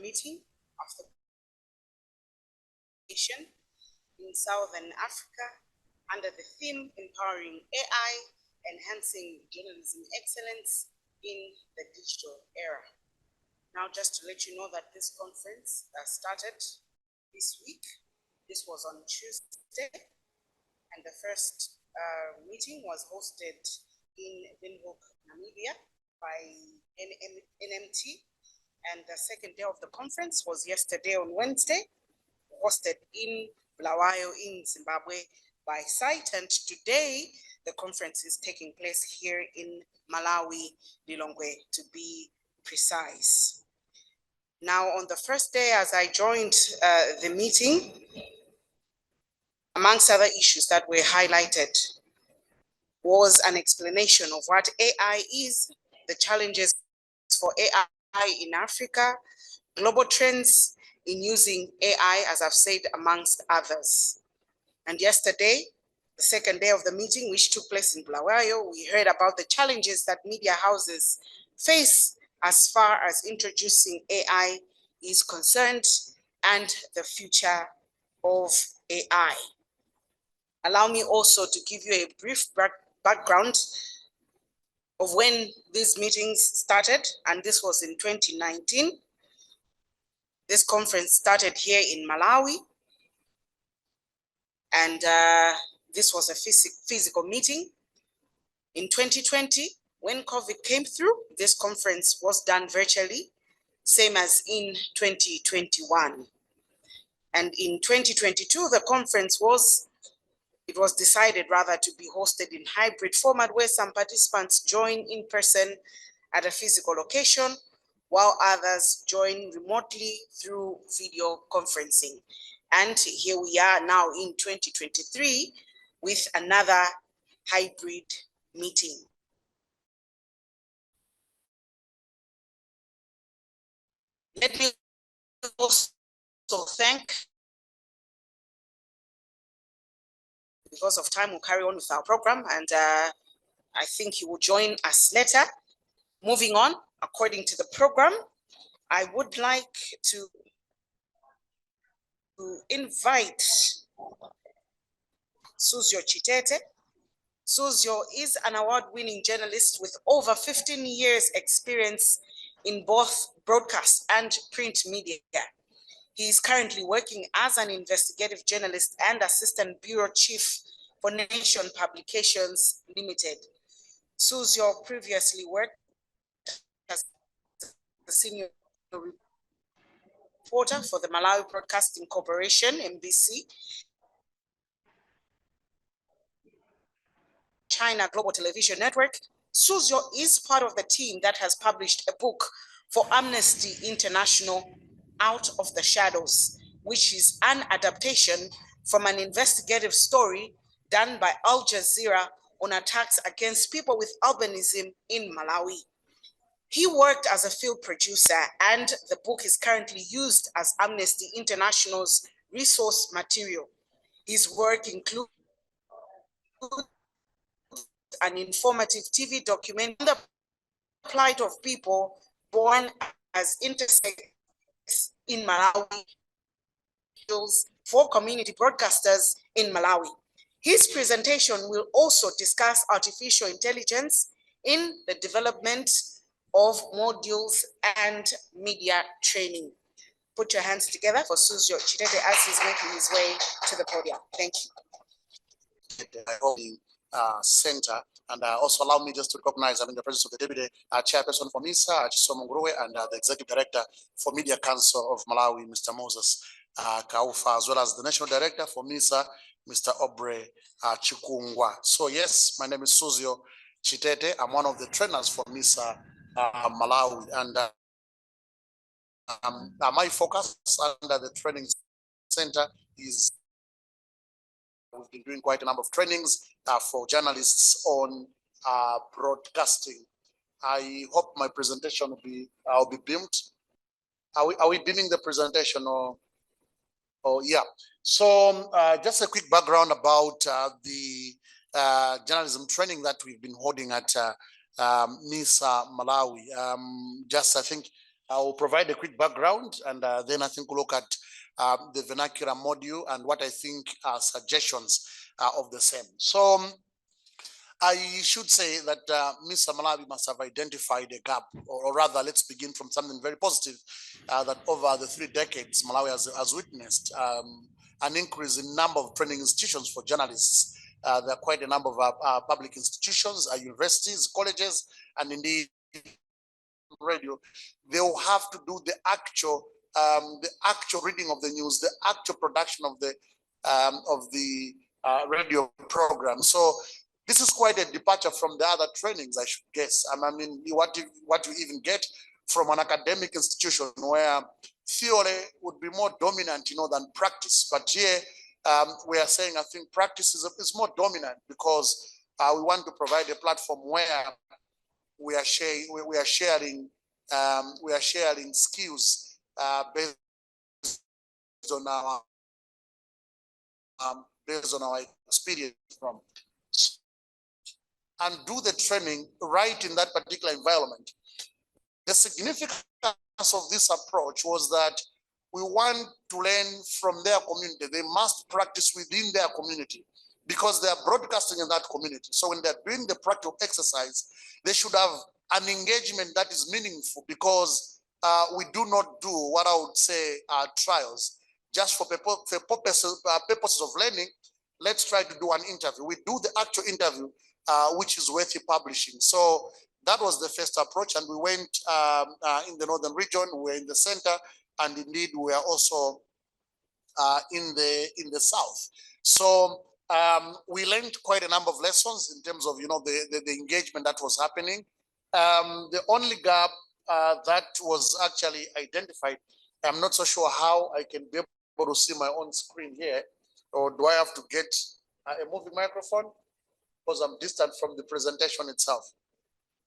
meeting of the nation in Southern Africa under the theme Empowering AI, Enhancing Journalism Excellence in the Digital Era. Now, just to let you know that this conference started this week. This was on Tuesday, and the first meeting was hosted in Windhoek, Namibia by NMT, and the second day of the conference was yesterday on Wednesday, hosted in Bulawayo in Zimbabwe by site, and today the conference is taking place here in Malawi, Lilongwe to be precise. Now, on the first day, as I joined the meeting, amongst other issues that were highlighted was an explanation of what AI is, the challenges for AI in Africa, global trends in using AI, as I've said, amongst others. And yesterday, the second day of the meeting, which took place in Bulawayo, we heard about the challenges that media houses face as far as introducing AI is concerned and the future of AI. Allow me also to give you a brief background of when these meetings started, and this was in 2019. This conference started here in Malawi, and this was a physical meeting. In 2020, when COVID came through, this conference was done virtually, same as in 2021. And in 2022, the conference was decided rather to be hosted in hybrid format, where some participants join in person at a physical location, while others join remotely through video conferencing. And here we are now in 2023 with another hybrid meeting. Let me also thank, because of time, we'll carry on with our program, and I think he will join us later. Moving on, according to the program, I would like to invite Suzgo Chitete. Suzgo is an award-winning journalist with over 15 years experience in both broadcast and print media. He is currently working as an investigative journalist and assistant bureau chief for Nation Publications Limited. Suzgo previously worked as the senior reporter for the Malawi Broadcasting Corporation, MBC, China Global Television Network. Suzgo is part of the team that has published a book for Amnesty International, Out of the Shadows, which is an adaptation from an investigative story done by Al Jazeera on attacks against people with albinism in Malawi. He worked as a field producer, and the book is currently used as Amnesty International's resource material. His work includes an informative TV documentary on the plight of people born as intersex in Malawi for community broadcasters in Malawi. His presentation will also discuss artificial intelligence in the development of modules and media training. Put your hands together for Suzgo Chitete as he's making his way to the podium. Thank you. Center, and also allow me just to recognize the presence of the Deputy Chairperson for MISA, Chichewa Chitumbuka, and the Executive Director for Media Council of Malawi, Mr. Moses Kaufa, as well as the National Director for MISA, Mr. Obre Chikungwa. So yes, my name is Suzgo Chitete. I'm one of the trainers for MISA Malawi, and my focus under the training center is we've been doing quite a number of trainings for journalists on broadcasting. I hope my presentation will be beamed. Are we beaming the presentation or yeah? So just a quick background about the journalism training that we've been holding at MISA Malawi. Just I think I will provide a quick background, and then I think we'll look at the vernacular module and what I think are suggestions of the same. So I should say that MISA Malawi must have identified a gap, or rather, let's begin from something very positive, that over the 3 decades, Malawi has witnessed an increase in number of training institutions for journalists. There are quite a number of public institutions, universities, colleges, and indeed radio. They will have to do the actual reading of the news, the actual production of the radio program. So this is quite a departure from the other trainings, I should guess. I mean, what you even get from an academic institution where theory would be more dominant, than practice. But here we are saying, I think practice is more dominant because we want to provide a platform where we are sharing skills based on our experience from, and do the training right in that particular environment. The significance of this approach was that we want to learn from their community. They must practice within their community because they are broadcasting in that community. So when they're doing the practical exercise, they should have an engagement that is meaningful, because we do not do what I would say are trials just for purposes of learning. Let's try to do an interview. We do the actual interview, which is worthy publishing. So that was the first approach, and we went in the northern region, we were in the center, and indeed we are also in the south. So we learned quite a number of lessons in terms of the engagement that was happening. The only gap that was actually identified, I'm not so sure how I can be able to see my own screen here, or do I have to get a moving microphone because I'm distant from the presentation itself?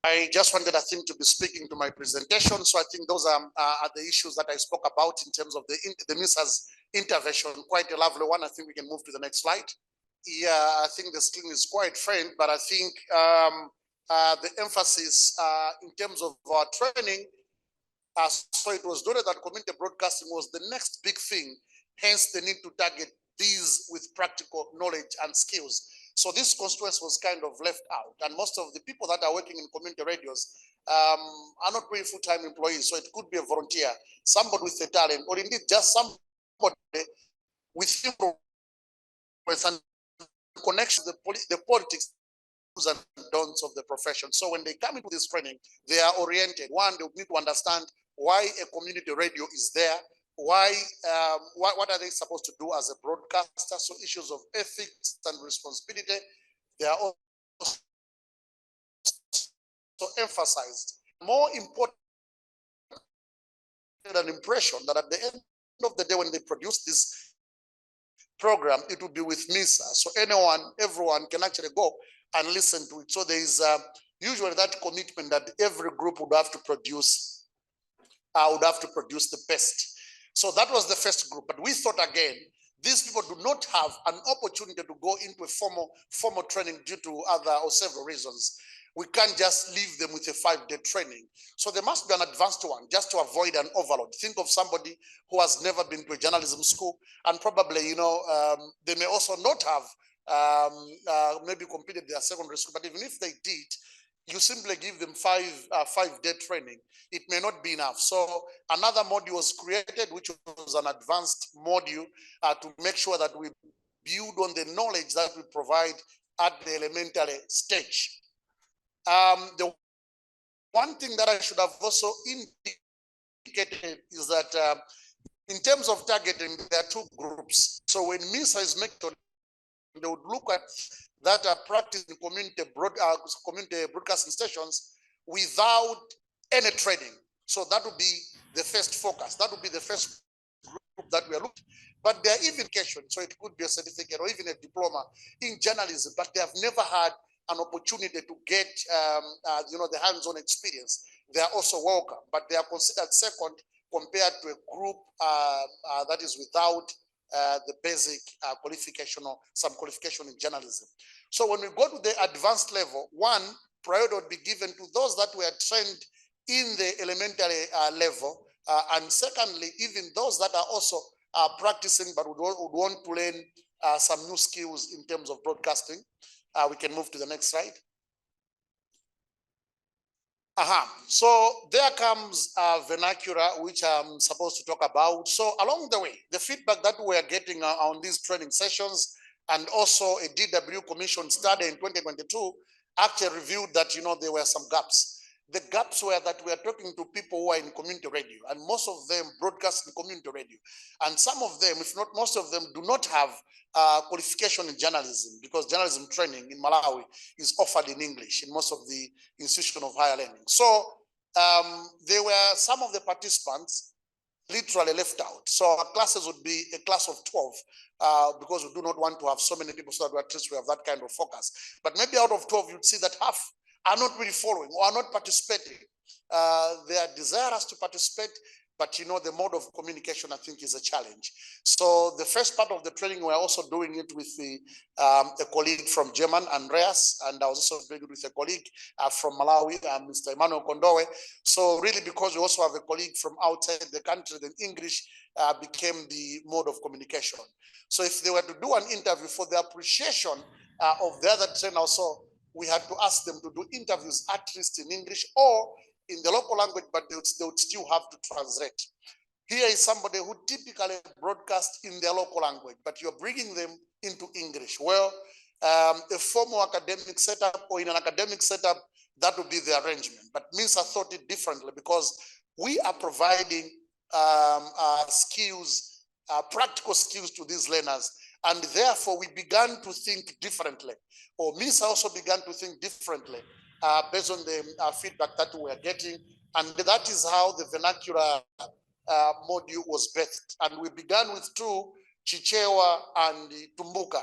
I just wanted, I think, to be speaking to my presentation. So I think those are the issues that I spoke about in terms of the MISA's intervention. Quite a lovely one. I think we can move to the next slide. Yeah, I think the screen is quite faint, but I think the emphasis in terms of our training, so it was noted that community broadcasting was the next big thing, hence the need to target these with practical knowledge and skills. So this constituency was kind of left out, and most of the people that are working in community radios are not really full-time employees. So it could be a volunteer, somebody with a talent, or indeed just somebody with influence and connection to the politics and don'ts of the profession. So when they come into this training, they are oriented. One, they need to understand why a community radio is there. Why, what are they supposed to do as a broadcaster? So issues of ethics and responsibility, they are also emphasized. More important an impression that at the end of the day, when they produce this program, it will be with MISA. So everyone can actually go and listen to it. So there is usually that commitment that every group would have to produce the best. So that was the first group. But we thought again, these people do not have an opportunity to go into a formal training due to other or several reasons. We can't just leave them with a 5-day training. So there must be an advanced one just to avoid an overload. Think of somebody who has never been to a journalism school, and probably, they may also not have maybe completed their secondary school, but even if they did, you simply give them 5-day training. It may not be enough. So another module was created, which was an advanced module to make sure that we build on the knowledge that we provide at the elementary stage. The one thing that I should have also indicated is that in terms of targeting, there are 2 groups. So when MISA is making, they would look at that are practicing community broadcasting stations without any training. So that would be the first focus. That would be the first group that we are looking. But there are even education, so it could be a certificate or even a diploma in journalism, but they have never had an opportunity to get the hands-on experience. They are also welcome, but they are considered second compared to a group that is without the basic qualification or some qualification in journalism. So when we go to the advanced level, one, priority would be given to those that were trained in the elementary level. And secondly, even those that are also practicing but would want to learn some new skills in terms of broadcasting. We can move to the next slide. So there comes vernacular, which I'm supposed to talk about. So along the way, the feedback that we are getting on these training sessions, and also a DW Commission study in 2022 actually revealed that, there were some gaps. The gaps were that we are talking to people who are in community radio, and most of them broadcast in community radio. And some of them, if not most of them, do not have qualification in journalism, because journalism training in Malawi is offered in English in most of the institution of higher learning. So there were some of the participants literally left out. So our classes would be a class of 12 because we do not want to have so many people, so that at least we have that kind of focus. But maybe out of 12, you'd see that half are not really following or are not participating. They are desirous to participate, but the mode of communication, I think, is a challenge. So the first part of the training, we're also doing it with a colleague from German, Andreas, and I was also doing it with a colleague from Malawi, Mr. Emmanuel Kondowe. So really, because we also have a colleague from outside the country, then English became the mode of communication. So if they were to do an interview for the appreciation of the other trainer also, we had to ask them to do interviews at least in English or in the local language, but they would still have to translate. Here is somebody who typically broadcasts in their local language, but you're bringing them into English. Well, a formal academic setup or in an academic setup, that would be the arrangement. But MISA thought it differently because we are providing skills, practical skills to these learners. And therefore, we began to think differently, or MISA also began to think differently based on the feedback that we are getting. And that is how the vernacular module was birthed. And we began with two, Chichewa and Chitumbuka.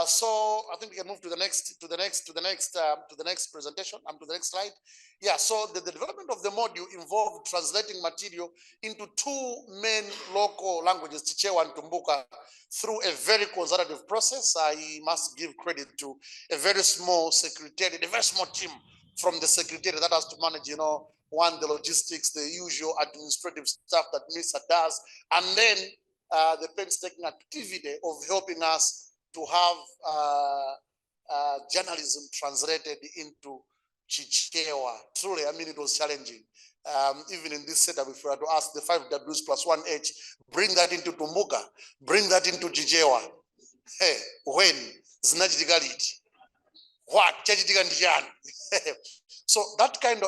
So I think we can move to the next presentation. To the next slide. Yeah. So the development of the module involved translating material into two main local languages, Chichewa and Chitumbuka, through a very conservative process. I must give credit to a very small secretariat, a very small team from the secretariat that has to manage, one, the logistics, the usual administrative stuff that MISA does, and then the painstaking activity of helping us to have journalism translated into Chichewa. Truly, I mean, it was challenging. Even in this setup, if we were to ask the 5 Ws plus 1 H, bring that into Chitumbuka, bring that into Chichewa. Hey, when? What? So that kind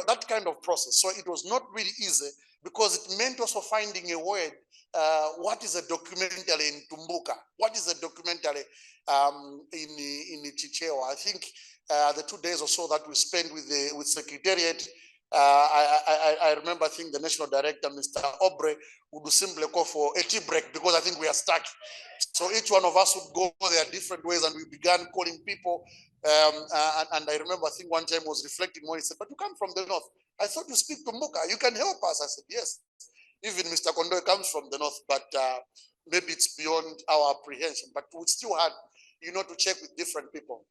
of process. So it was not really easy because it meant also finding a word. What is a documentary in Chitumbuka? What is a documentary in Chichewa? I think the 2 days or so that we spent with Secretariat, I remember, I think the National Director, Mr. Obre, would simply call for a tea break because I think we are stuck. So each one of us would go their different ways, and we began calling people. And I remember, I think one time I was reflecting when he said, "But you come from the north. I thought you speak Chitumbuka. You can help us." I said, "Yes." Even Mr. Kondowe comes from the north, but maybe it's beyond our apprehension. But we still had, to check with different people.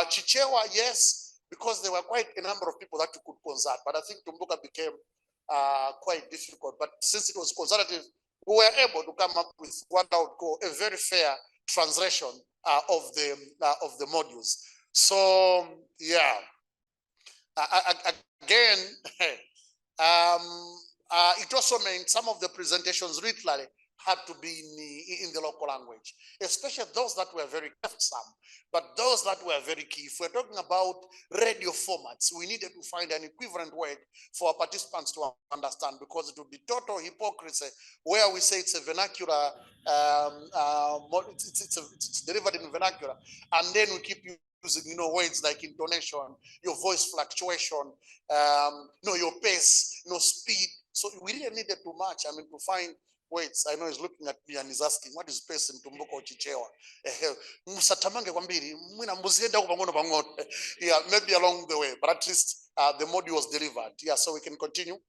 Chichewa, yes, because there were quite a number of people that you could consult. But I think Chitumbuka became quite difficult. But since it was consultative, we were able to come up with what I would call a very fair translation of the modules. So yeah, again, it also meant some of the presentations literally had to be in the local language, especially those that were very some, but those that were very key. If we're talking about radio formats, we needed to find an equivalent word for our participants to understand, because it would be total hypocrisy where we say it's a vernacular, it's delivered in vernacular, and then we keep using, words like intonation, your voice fluctuation, your pace, speed. So we really needed too much. I mean, to find words. I know he's looking at me and he's asking, what is pace in Chitumbuka or Chichewa? Yeah, maybe along the way, but at least the module was delivered. Yeah, so we can continue.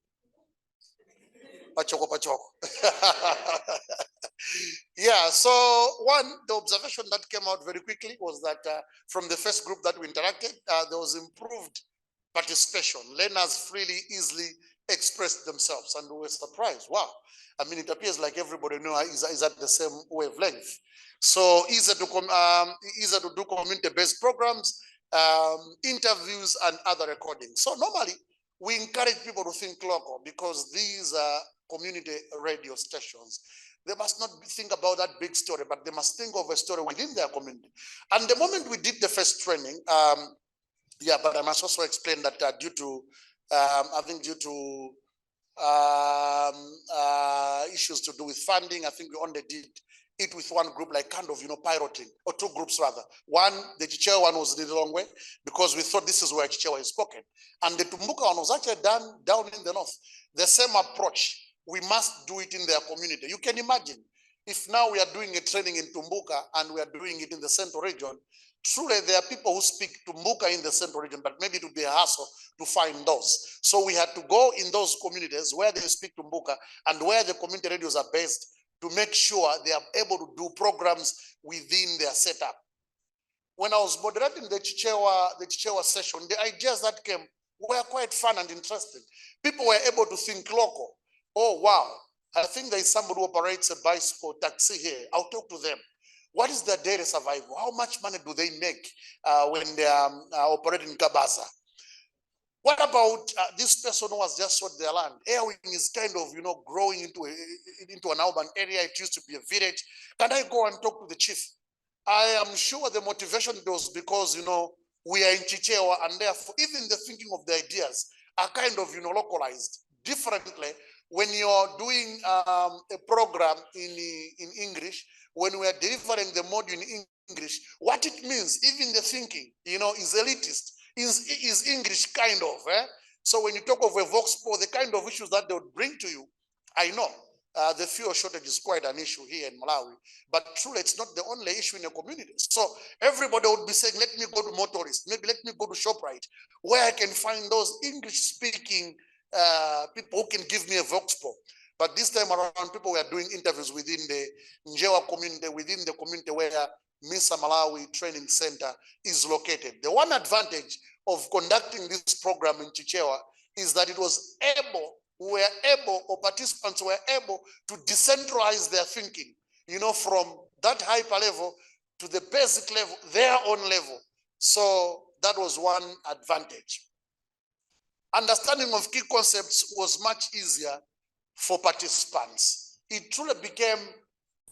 Pachoko, pachoko. Yeah, so the observation that came out very quickly was that from the first group that we interacted, there was improved participation. Learners freely, easily expressed themselves, and we were surprised. Wow. I mean, it appears like everybody is at the same wavelength. So easier to do community-based programs, interviews, and other recordings. So normally, we encourage people to think local because these are community radio stations. They must not think about that big story, but they must think of a story within their community. And the moment we did the first training, yeah, but I must also explain that due to, issues to do with funding, I think we only did it with one group, like kind of, piloting, or two groups rather. One, the Chichewa one was the long way because we thought this is where Chichewa is spoken. And the Tumbuka one was actually done down in the north. The same approach, we must do it in their community. You can imagine if now we are doing a training in Tumbuka and we are doing it in the central region, truly there are people who speak Tumbuka in the central region, but maybe it would be a hassle to find those. So we had to go in those communities where they speak Tumbuka and where the community radios are based to make sure they are able to do programs within their setup. When I was moderating the Chichewa session, the ideas that came were quite fun and interesting. People were able to think local. Oh, wow. I think there is somebody who operates a bicycle taxi here. I'll talk to them. What is their daily survival? How much money do they make when they are operating Kabaza? What about this person who has just sold their land? Airwing is kind of, growing into an urban area. It used to be a village. Can I go and talk to the chief? I am sure the motivation was because, we are in Chichewa, and therefore even the thinking of the ideas are kind of, localized differently. When you're doing a program in English, when we are delivering the module in English, what it means, even the thinking, is elitist, is English kind of. So when you talk of a Vox Pro, the kind of issues that they would bring to you, I know the fuel shortage is quite an issue here in Malawi, but truly it's not the only issue in a community. So everybody would be saying, let me go to motorists, maybe let me go to ShopRite, where I can find those English-speaking people who can give me a Vox Pro. But this time around, people were doing interviews within the Njewa community, within the community where MISA Malawi Training Center is located. The one advantage of conducting this program in Chichewa is that it was or participants were able to decentralize their thinking, from that hyper level to the basic level, their own level. So that was one advantage. Understanding of key concepts was much easier for participants. It truly became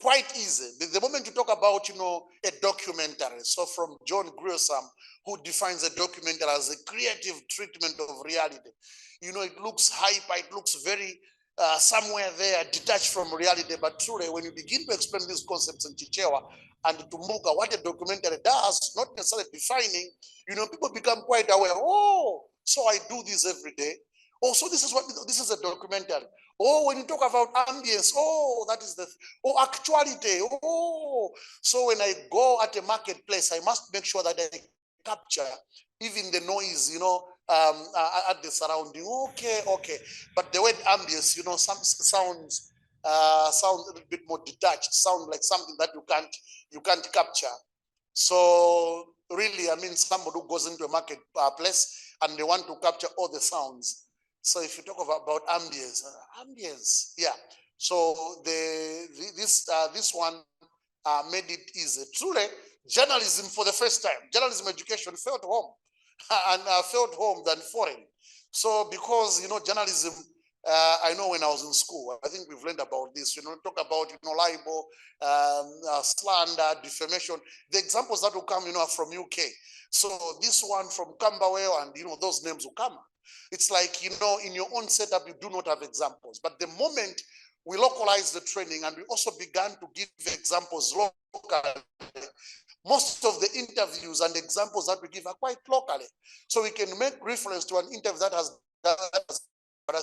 quite easy. The moment you talk about, a documentary, so from John Grierson, who defines a documentary as a creative treatment of reality. It looks hyper, it looks very somewhere there, detached from reality, but truly when you begin to explain these concepts in Chichewa and Tumbuka, what a documentary does, not necessarily defining, people become quite aware, oh, so I do this every day. Oh, so this is a documentary. Oh, when you talk about ambience, oh, that is actuality. Oh, so when I go at a marketplace, I must make sure that I capture even the noise, at the surrounding. Okay. But the word ambience, some sounds a little bit more detached, sound like something that you can't capture. So really, I mean, somebody who goes into a marketplace and they want to capture all the sounds. So if you talk about ambience, yeah. So this one made it easy. Truly, journalism for the first time, journalism education felt home and felt home than foreign. So because, journalism, I know when I was in school, I think we've learned about this, talk about, libel, slander, defamation. The examples that will come, are from UK. So this one from Camberwell and, those names will come. It's like, in your own setup, you do not have examples. But the moment we localized the training and we also began to give examples locally, most of the interviews and examples that we give are quite locally. So we can make reference to an interview that has done, but I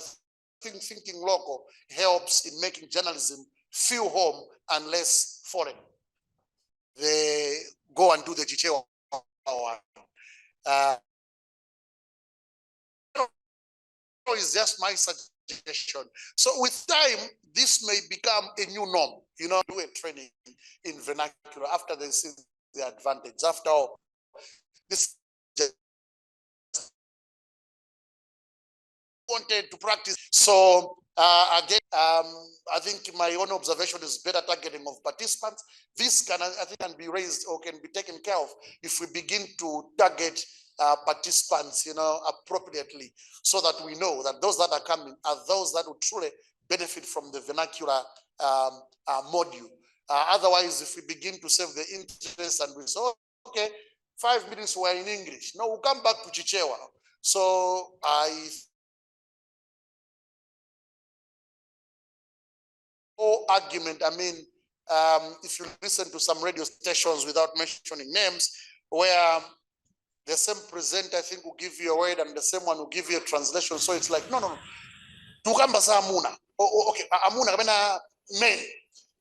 think thinking local helps in making journalism feel home and less foreign. They go and do the Chichewa one. Is just my suggestion. So with time, this may become a new norm, do a training in vernacular after they see the advantage. After all, this content to practice. So again, I think my own observation is better targeting of participants. This can, I think, can be raised or can be taken care of if we begin to target participants, appropriately, so that we know that those that are coming are those that will truly benefit from the vernacular module. Otherwise, if we begin to save the interest and we say, okay, 5 minutes we're in English, no, we'll come back to Chichewa. So argument, I mean, if you listen to some radio stations without mentioning names, where the same presenter, I think, will give you a word and the same one will give you a translation. So it's like, no. Tukamba sa amuna. Okay, amuna kabena men.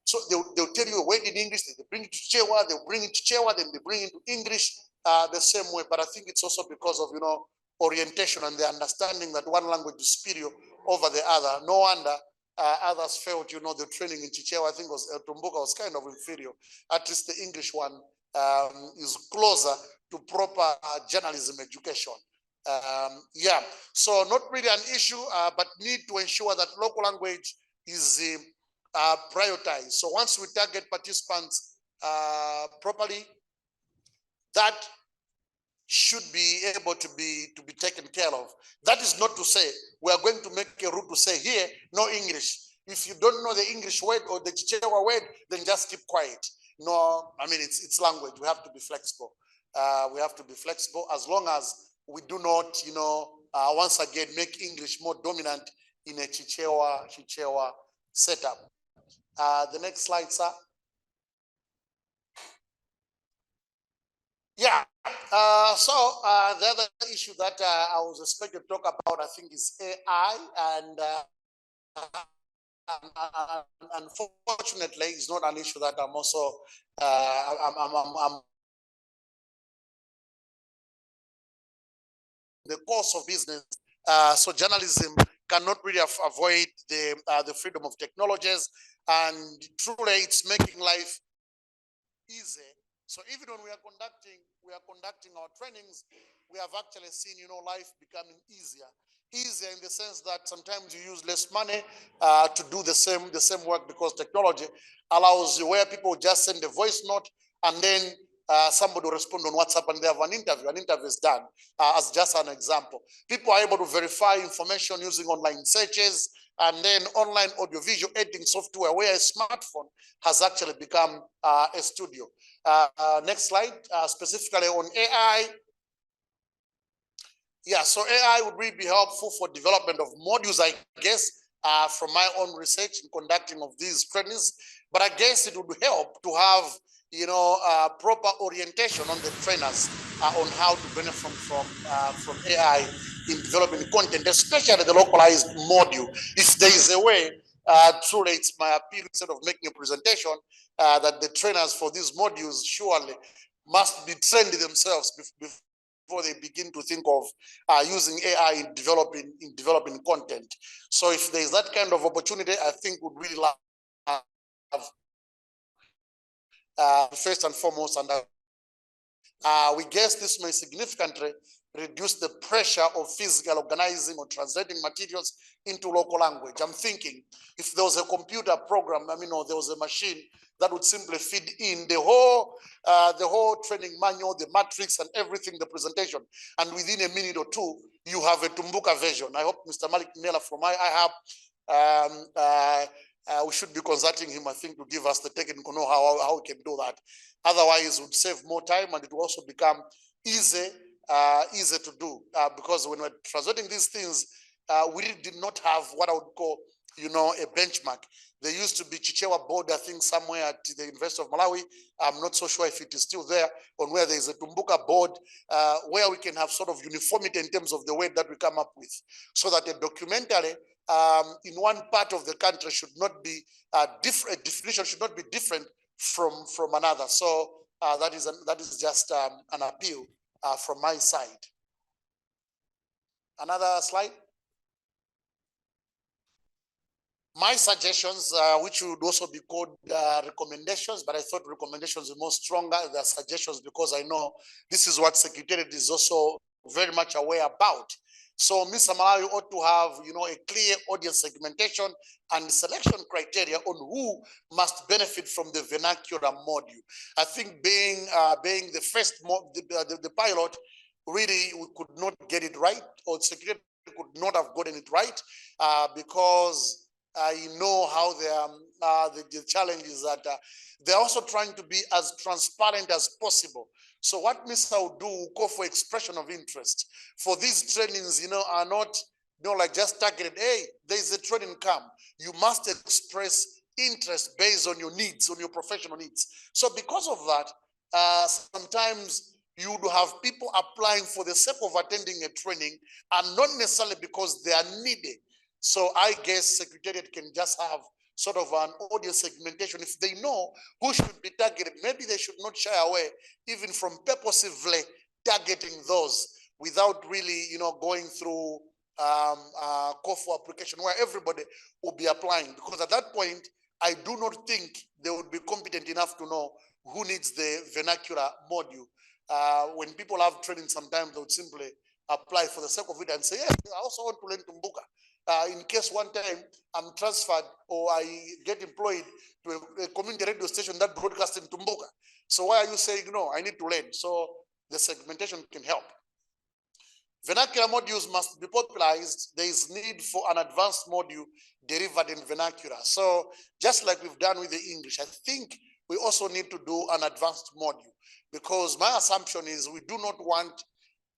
So they'll tell you a word in English, they bring it to Chichewa, they'll bring it to Chichewa, then they bring it to English the same way. But I think it's also because of, orientation and the understanding that one language is superior over the other. No wonder others felt, the training in Chichewa, I think Chitumbuka was kind of inferior. At least the English one is closer to proper journalism education. Yeah, so not really an issue, but need to ensure that local language is prioritized. So once we target participants properly, that should be able to be taken care of. That is not to say we are going to make a rule to say here, no English. If you don't know the English word or the Chichewa word, then just keep quiet. No, I mean, it's language. We have to be flexible. We have to be flexible as long as we do not, once again, make English more dominant in a Chichewa setup. The next slide, sir. Yeah, so the other issue that I was expected to talk about, I think, is AI, and unfortunately, it's not an issue that I'm also I'm the course of business. So journalism cannot really avoid the freedom of technologies, and truly, it's making life easy. So even when we are conducting our trainings, we have actually seen, life becoming easier in the sense that sometimes you use less money to do the same work, because technology allows you, where people just send a voice note and then somebody will respond on WhatsApp and they have an interview. An interview is done, as just an example. People are able to verify information using online searches, and then online audiovisual editing software, where a smartphone has actually become a studio. Next slide, specifically on AI. Yeah, so AI would really be helpful for development of modules, I guess, from my own research in conducting of these trainings. But I guess it would help to have, proper orientation on the trainers on how to benefit from AI in developing content, especially the localized module. If there is a way, truly it's my appeal, instead of making a presentation, that the trainers for these modules surely must be trained themselves before they begin to think of using AI in developing content. So if there is that kind of opportunity, I think would really have first and foremost, and we guess this may significantly reduce the pressure of physical organizing or translating materials into local language. I'm thinking if there was a computer program, there was a machine that would simply feed in the whole training manual, the matrix and everything, the presentation, and within a minute or two, you have a Tumbuka version. I hope Mr. Malik Mela from IHAB, we should be consulting him, I think, to give us the technical know how we can do that. Otherwise, it would save more time, and it will also become easy to do, because when we're translating these things, we really did not have what I would call, a benchmark. There used to be Chichewa board, I think, somewhere at the University of Malawi. I'm not so sure if it is still there, on where there is a Tumbuka board, where we can have sort of uniformity in terms of the way that we come up with, so that a documentary in one part of the country should not be different. Definition should not be different from another. So that is just an appeal from my side. Another slide. My suggestions, which would also be called recommendations, but I thought recommendations are more stronger than suggestions, because I know this is what Secretariat is also very much aware about. So MISA Malawi ought to have, a clear audience segmentation and selection criteria on who must benefit from the vernacular module. I think being the first, the pilot, really we could not get it right, or security could not have gotten it right, because I know how the challenge is that they're also trying to be as transparent as possible. So what MISA will do, will call for expression of interest. For these trainings, are not, like just targeted, hey, there's a training come. You must express interest based on your needs, on your professional needs. So because of that, sometimes you would have people applying for the sake of attending a training and not necessarily because they are needed. So I guess Secretariat can just have sort of an audience segmentation. If they know who should be targeted, maybe they should not shy away even from purposively targeting those without really, going through call for application where everybody will be applying. Because at that point, I do not think they would be competent enough to know who needs the vernacular module. When people have training, sometimes they would simply apply for the sake of it and say, yeah, I also want to learn Tumbuka. In case one time I'm transferred or I get employed to a community radio station that broadcasts in Tumbuka. So why are you saying, no, I need to learn? So the segmentation can help. Vernacular modules must be popularized. There is need for an advanced module delivered in vernacular. So just like we've done with the English, I think we also need to do an advanced module, because my assumption is we do not want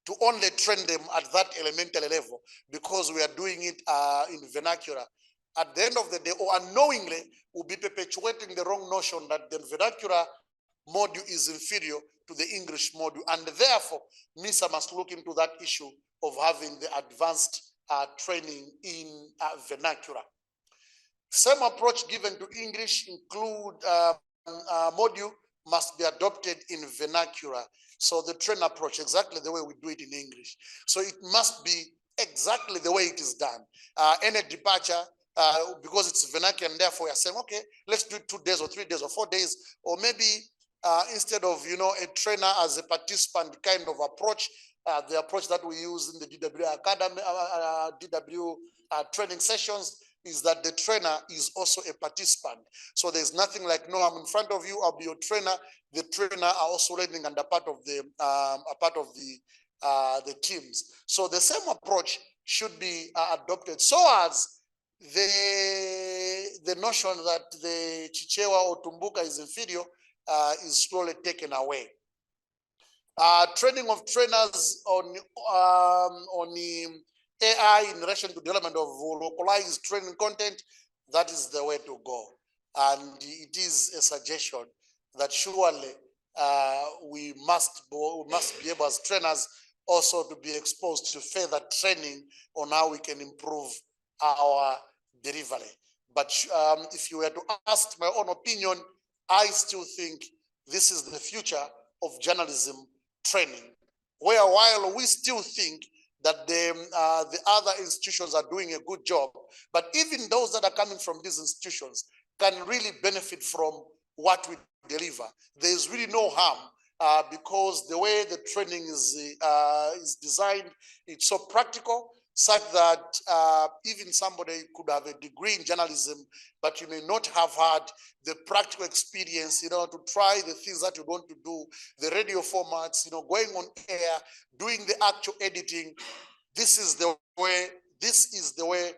to only train them at that elementary level because we are doing it in vernacular. At the end of the day, or unknowingly, we'll be perpetuating the wrong notion that the vernacular module is inferior to the English module, and therefore MISA must look into that issue of having the advanced training in vernacular. Same approach given to English include module must be adopted in vernacular. So the train approach, exactly the way we do it in English. So it must be exactly the way it is done. Any departure, because it's vernacular, and therefore you're saying, okay, let's do it 2 days or 3 days or 4 days, or maybe instead of, a trainer as a participant kind of approach, the approach that we use in the DW Academy, DW training sessions, is that the trainer is also a participant. So there's nothing like, no, I'm in front of you, I'll be your trainer. The trainer are also learning and a part of the teams. So the same approach should be adopted, so as the notion that the Chichewa or Tumbuka is inferior is slowly taken away. Training of trainers on AI in relation to development of localized training content, that is the way to go. And it is a suggestion that surely we must be able as trainers also to be exposed to further training on how we can improve our delivery. But if you were to ask my own opinion, I still think this is the future of journalism training, where while we still think that the other institutions are doing a good job, but even those that are coming from these institutions can really benefit from what we deliver. There's really no harm because the way the training is designed, it's so practical, such that even somebody could have a degree in journalism, but you may not have had the practical experience, to try the things that you want to do, the radio formats, going on air, doing the actual editing. This is the way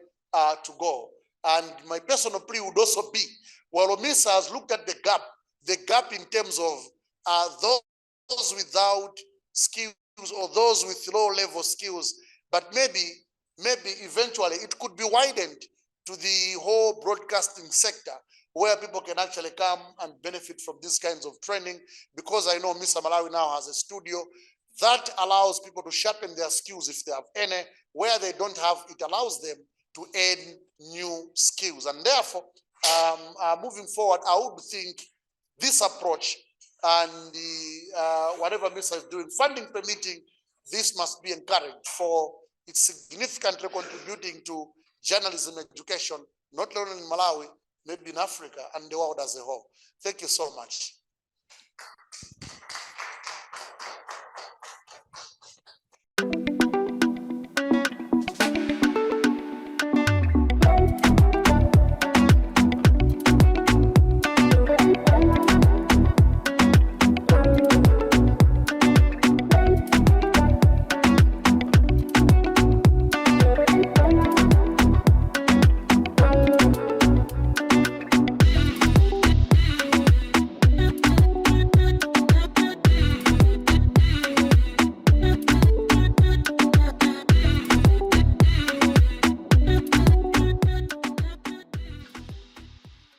to go. And my personal plea would also be, well, MISA has looked at the gap in terms of those without skills or those with low-level skills, but maybe eventually it could be widened to the whole broadcasting sector, where people can actually come and benefit from these kinds of training, because I know MISA Malawi now has a studio that allows people to sharpen their skills if they have any. Where they don't have, it allows them to add new skills. And therefore, moving forward, I would think this approach and whatever MISA is doing, funding permitting, this must be encouraged, for it's significantly contributing to journalism education, not only in Malawi, maybe in Africa and the world as a whole. Thank you so much.